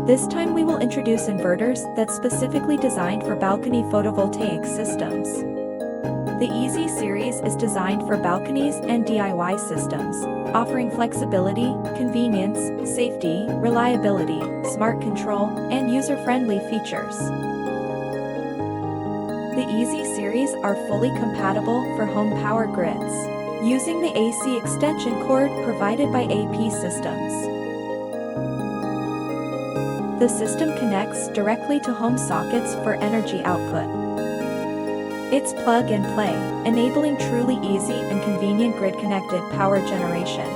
This time we will introduce inverters that's specifically designed for balcony photovoltaic systems. The EZ series is designed for balconies and DIY systems, offering flexibility, convenience, safety, reliability, smart control, and user-friendly features. The EZ series are fully compatible for home power grids, using the AC extension cord provided by APsystems. The system connects directly to home sockets for energy output. It's plug and play, enabling truly easy and convenient grid-connected power generation.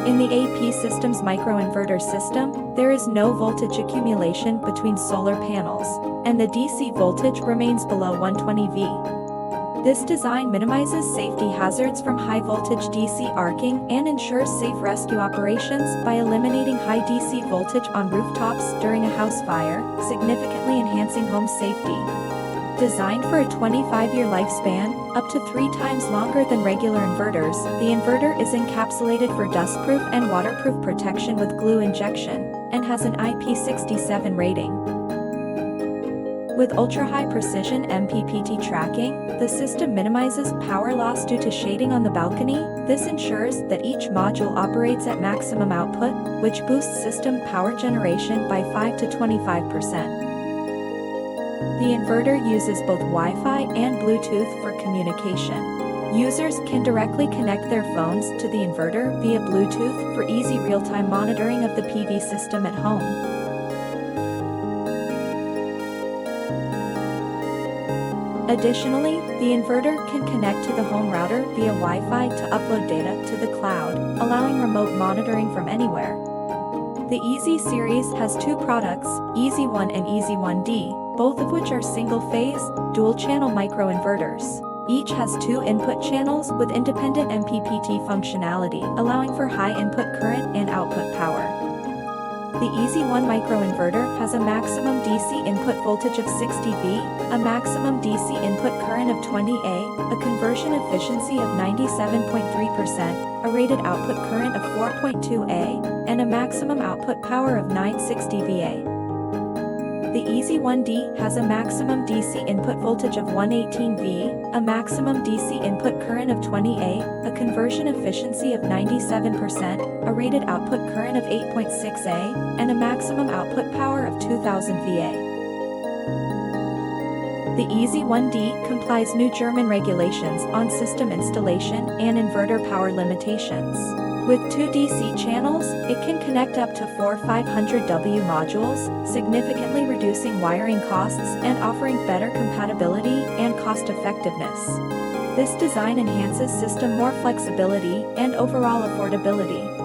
In the APsystems microinverter system, there is no voltage accumulation between solar panels, and the DC voltage remains below 120 V. This design minimizes safety hazards from high-voltage DC arcing and ensures safe rescue operations by eliminating high DC voltage on rooftops during a house fire, significantly enhancing home safety. Designed for a 25-year lifespan, up to 3 times longer than regular inverters, the inverter is encapsulated for dustproof and waterproof protection with glue injection, and has an IP67 rating. With ultra-high precision MPPT tracking, the system minimizes power loss due to shading on the balcony. This ensures that each module operates at maximum output, which boosts system power generation by 5 to 25%. The inverter uses both Wi-Fi and Bluetooth for communication. Users can directly connect their phones to the inverter via Bluetooth for easy real-time monitoring of the PV system at home. Additionally, the inverter can connect to the home router via Wi-Fi to upload data to the cloud, allowing remote monitoring from anywhere. The EZ series has 2 products, EZ1 and EZ1D, both of which are single-phase, dual-channel microinverters. Each has 2 input channels with independent MPPT functionality, allowing for high input current and output power. The EZ1 microinverter has a maximum DC input voltage of 60 V, a maximum DC input current of 20 A, a conversion efficiency of 97.3%, a rated output current of 4.2 A, and a maximum output power of 960 VA. The EZ1D has a maximum DC input voltage of 118 V, a maximum DC input current of 20 A, a conversion efficiency of 97%, a rated output current of 8.6 A, and a maximum output power of 2000 VA. The EZ1D complies new German regulations on system installation and inverter power limitations. With 2 DC channels, it can connect up to 4 500W modules, significantly reducing wiring costs and offering better compatibility and cost-effectiveness. This design enhances system more flexibility and overall affordability.